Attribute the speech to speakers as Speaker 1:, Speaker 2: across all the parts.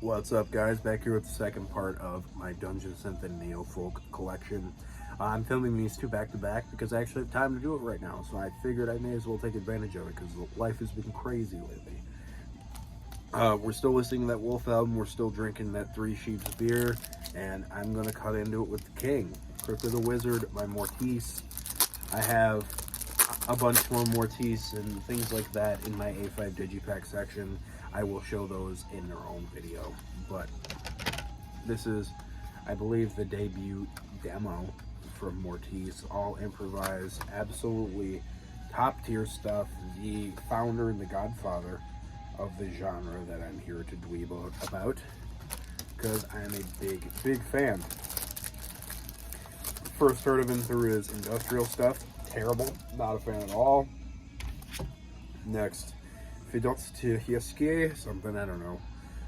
Speaker 1: What's up, guys? Back here with the second part of my Dungeon Synth and Neofolk collection. I'm filming these two back to back because I actually have time to do it right now, so I figured I may as well take advantage of it because life has been crazy lately. We're still listening to that Wolf album, we're still drinking that Three Sheets beer, and I'm going to cut into it with the King. Crook of the Wizard, my Mortice. I have a bunch more Mortice and things like that in my A5 Digipack section. I will show those in their own video, but this is, I believe, the debut demo from Mortice, all improvised, absolutely top tier stuff, the founder and the godfather of the genre that I'm here to dweeb about, because I'm a big fan. First heard of him through his industrial stuff, terrible, not a fan at all. Next, Fidotz something, I don't know.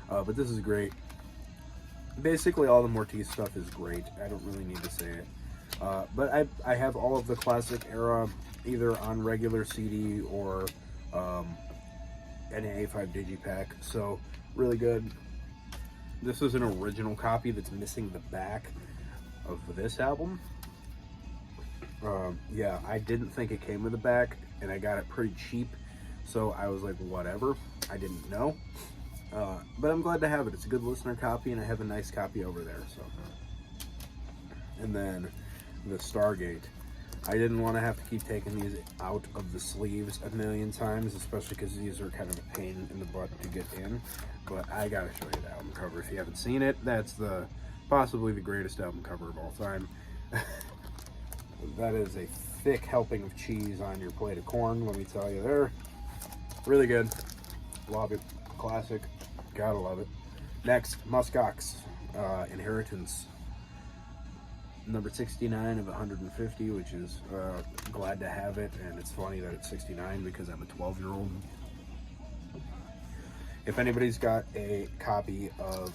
Speaker 1: But this is great. Basically, all the Mortice stuff is great. I don't really need to say it. But I have all of the classic era, either on regular CD or an A5 Digipack. So, really good. This is an original copy that's missing the back of this album. Yeah, I didn't think it came with the back, and I got it pretty cheap. So I was like, whatever. I didn't know. But I'm glad to have it. It's a good listener copy, and I have a nice copy over there. So, and then the Stargate. I didn't want to have to keep taking these out of the sleeves a million times, especially because these are kind of a pain in the butt to get in. But I gotta show you the album cover. If you haven't seen it, that's possibly the greatest album cover of all time. That is a thick helping of cheese on your plate of corn, let me tell you there. Really good. Love it. Classic. Gotta love it. Next, Muskox, Inheritance. Number 69 of 150, which is glad to have it. And it's funny that it's 69 because I'm a 12-year-old. If anybody's got a copy of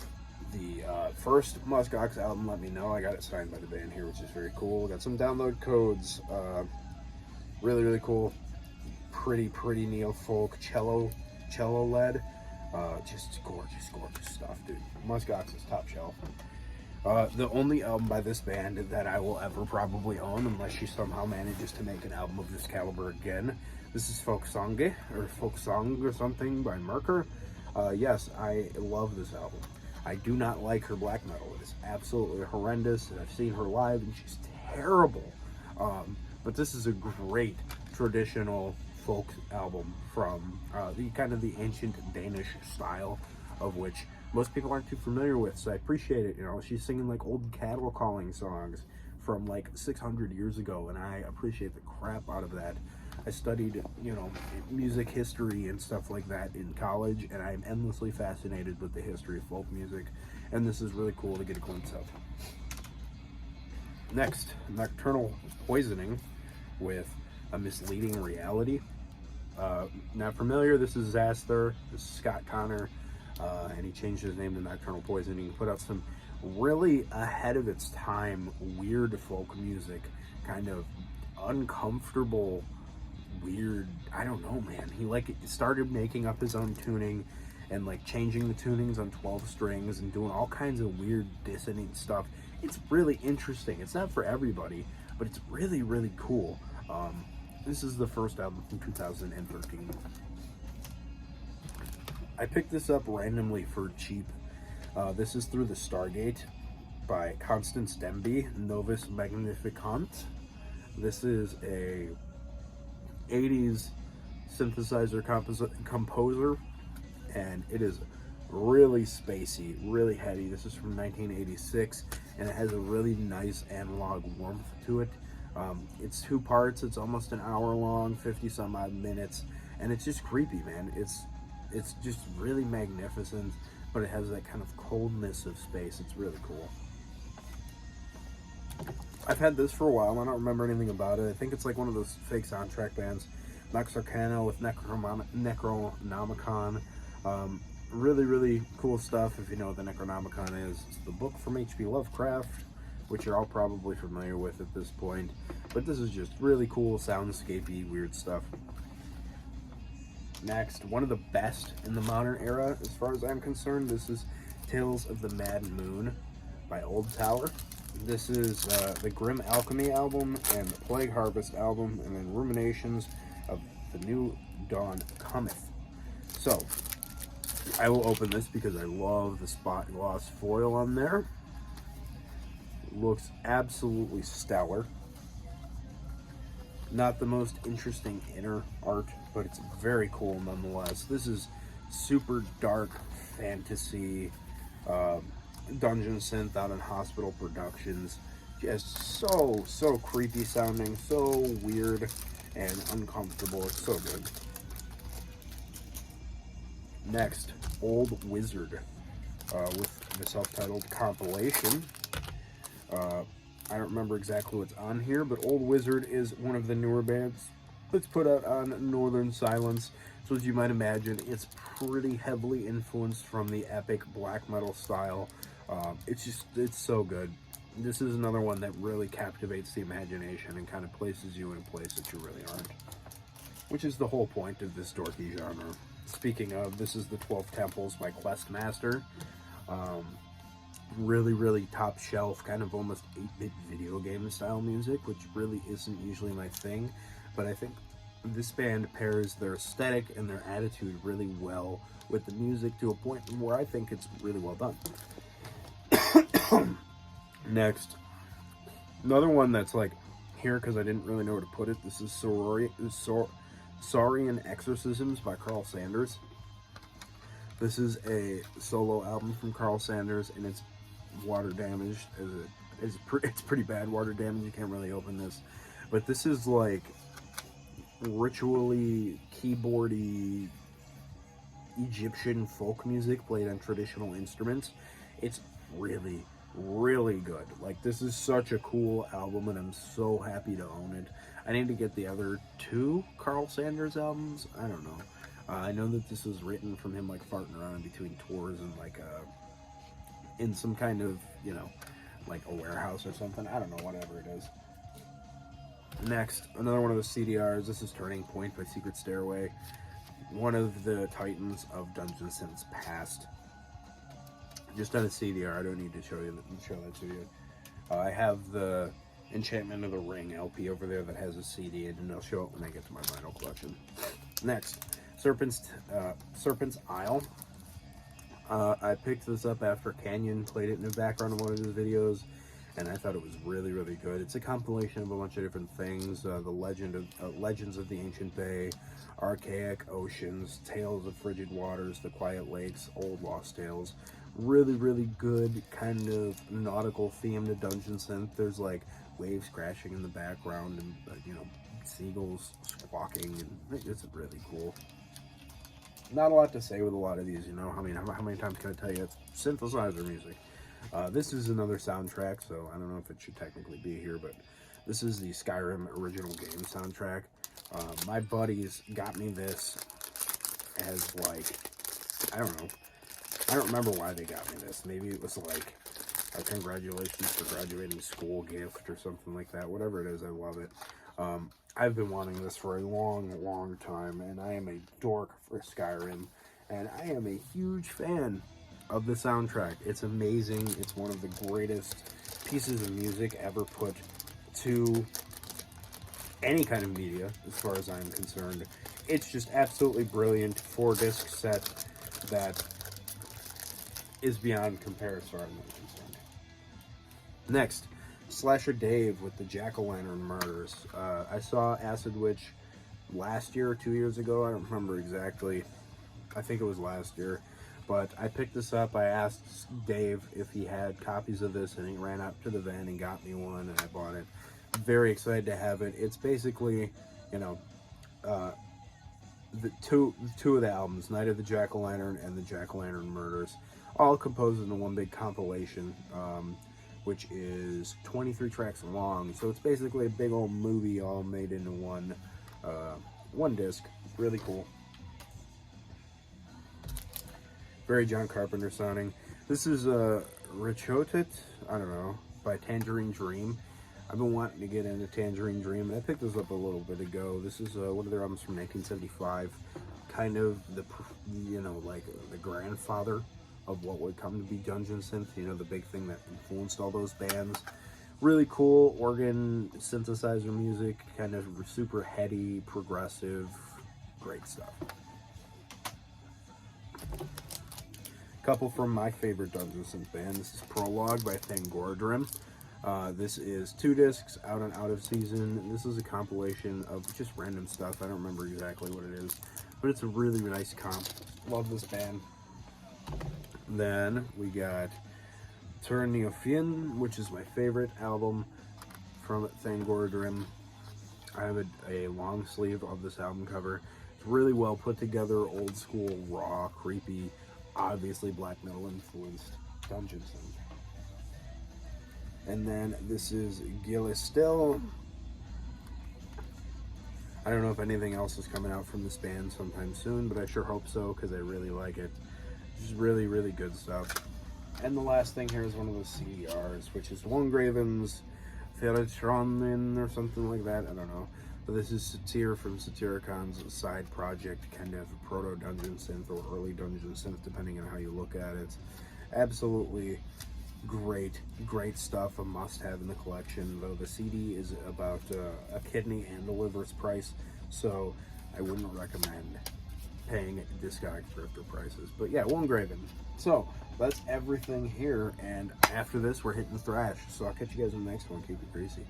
Speaker 1: the first Muskox album, let me know. I got it signed by the band here, which is very cool. Got some download codes. Really cool. Pretty Neofolk cello led. Just gorgeous stuff, dude. Muskox is top shelf. The only album by this band that I will ever probably own, unless she somehow manages to make an album of this caliber again. This is Folk Song or something by Merker. Yes, I love this album. I do not like her black metal. It is absolutely horrendous, and I've seen her live, and she's terrible. But this is a great traditional folk album from the ancient Danish style, of which most people aren't too familiar with, so I appreciate it. You know, she's singing like old cattle calling songs from like 600 years ago, and I appreciate the crap out of that. I studied, music history and stuff like that in college, and I'm endlessly fascinated with the history of folk music, and this is really cool to get a glimpse of. Next, Nocturnal Poisoning with A Misleading Reality. Not familiar, this is Zaster, this is Scott Connor, and he changed his name to Nocturnal Poisoning. He put out some really ahead of its time weird folk music, kind of uncomfortable, weird, I don't know, man. He started making up his own tuning and like changing the tunings on 12 strings and doing all kinds of weird dissonant stuff. It's really interesting. It's not for everybody, but it's really cool. This is the first album from 2013. I picked this up randomly for cheap. This is Through the Stargate by Constance Demby, Novus Magnificant. This is a 80s synthesizer composer, and it is really spacey, really heady. This is from 1986, and it has a really nice analog warmth to it. It's 2 parts. It's almost an hour long, 50 some odd minutes, and it's just creepy, man. It's just really magnificent, but it has that kind of coldness of space. It's really cool. I've had this for a while. I don't remember anything about it. I think it's like one of those fake soundtrack bands. Nox Arcana with Necronomicon. Really cool stuff. If you know what the Necronomicon is, it's the book from H.P. Lovecraft, which you're all probably familiar with at this point. But this is just really cool, soundscapey, weird stuff. Next, one of the best in the modern era, as far as I'm concerned, this is Tales of the Mad Moon by Old Tower. This is the Grim Alchemy album and the Plague Harvest album, and then Ruminations of the New Dawn Cometh. So, I will open this because I love the spot gloss foil on there. Looks absolutely stellar. Not the most interesting inner art, but it's very cool nonetheless. This is super dark fantasy dungeon synth out in Hospital Productions. Just so creepy sounding, so weird and uncomfortable. It's so good. Next, Old Wizard with the self-titled compilation. I don't remember exactly what's on here, but Old Wizard is one of the newer bands that's put out on Northern Silence. So as you might imagine, it's pretty heavily influenced from the epic black metal style. It's so good. This is another one that really captivates the imagination and kind of places you in a place that you really aren't. Which is the whole point of this dorky genre. Speaking of, this is the 12 Temples by Questmaster. Really top shelf, kind of almost 8-bit video game style music, which really isn't usually my thing, but I think this band pairs their aesthetic and their attitude really well with the music to a point where I think it's really well done. Next, another one that's like here because I didn't really know where to put it. This is Saurian Exorcisms by Carl Sanders. This is a solo album from Carl Sanders, and it's water damaged. It's pretty bad water damage. You can't really open this, but this is like ritually keyboardy Egyptian folk music played on traditional instruments. It's really good. Like, this is such a cool album, and I'm so happy to own it. I need to get the other 2 Carl Sanders albums. I don't know. I know that this was written from him like farting around between tours and like in some kind of, you know, like a warehouse or something. I don't know, whatever it is. Next, another one of the CDRs. This is Turning Point by Secret Stairway. One of the titans of Dungeon Synth's past. Just on a CDR. I don't need to show that to you. I have the Enchantment of the Ring LP over there that has a CD, and I'll show it when I get to my vinyl collection. Next, Serpent's Isle. I picked this up after Canyon played it in the background of one of his videos, and I thought it was really good. It's a compilation of a bunch of different things. The Legends of the Ancient Bay, Archaic Oceans, Tales of Frigid Waters, The Quiet Lakes, Old Lost Tales. Really good kind of nautical theme to Dungeon Synth. There's like waves crashing in the background and you know, seagulls squawking, and it's really cool. Not a lot to say with a lot of these, you know. I mean, how many times can I tell you it's synthesizer music? This is another soundtrack, so I don't know if it should technically be here, but this is the Skyrim original game soundtrack. My buddies got me this as like, I don't know. I don't remember why they got me this. Maybe it was like a congratulations for graduating school gift or something like that. Whatever it is, I love it. I've been wanting this for a long time, and I am a dork for Skyrim, and I am a huge fan of the soundtrack. It's amazing. It's one of the greatest pieces of music ever put to any kind of media, as far as I'm concerned. It's just absolutely brilliant. 4-disc set that is beyond compare as far as I'm concerned. Next, Slasher Dave with the Jack-O-Lantern Murders. I saw Acid Witch last year or 2 years ago. I don't remember exactly. I think it was last year. But I picked this up. I asked Dave if he had copies of this, and he ran out to the van and got me one, and I bought it. Very excited to have it. It's basically, you know, the two of the albums, Night of the Jack-O-Lantern and the Jack-O-Lantern Murders, all composed in one big compilation, which is 23 tracks long. So it's basically a big old movie all made into one disc. Really cool. Very John Carpenter sounding. This is Richotet, I don't know, by Tangerine Dream. I've been wanting to get into Tangerine Dream, and I picked this up a little bit ago. This is one of their albums from 1975, kind of the, you know, like the grandfather of what would come to be dungeon synth, you know, the big thing that influenced all those bands. Really cool organ synthesizer music, kind of super heady, progressive, great stuff. Couple from my favorite dungeon synth band. This is Prologue by Thangordrim. This is 2 discs, out and out of season. This is a compilation of just random stuff. I don't remember exactly what it is, but it's a really nice comp. Love this band. Then we got Turn Neofolk, which is my favorite album from Thangordrim. I have a long sleeve of this album cover. It's really well put together, old school, raw, creepy, obviously black metal influenced dungeon synth. And then this is Gillistil. I don't know if anything else is coming out from this band sometime soon, but I sure hope so, because I really like it. Just really, really good stuff. And the last thing here is one of the CDRs, which is Wongraven's Ferrotronin or something like that. I don't know. But this is Satyr from Satyrcon's side project, kind of proto-dungeon synth or early dungeon synth, depending on how you look at it. Absolutely great stuff, a must-have in the collection, though the CD is about a kidney and a liver's price, so I wouldn't recommend paying discog thrifter prices. But yeah, Wongraven. So that's everything here, and after this we're hitting thrash, so I'll catch you guys in the next one. Keep it greasy.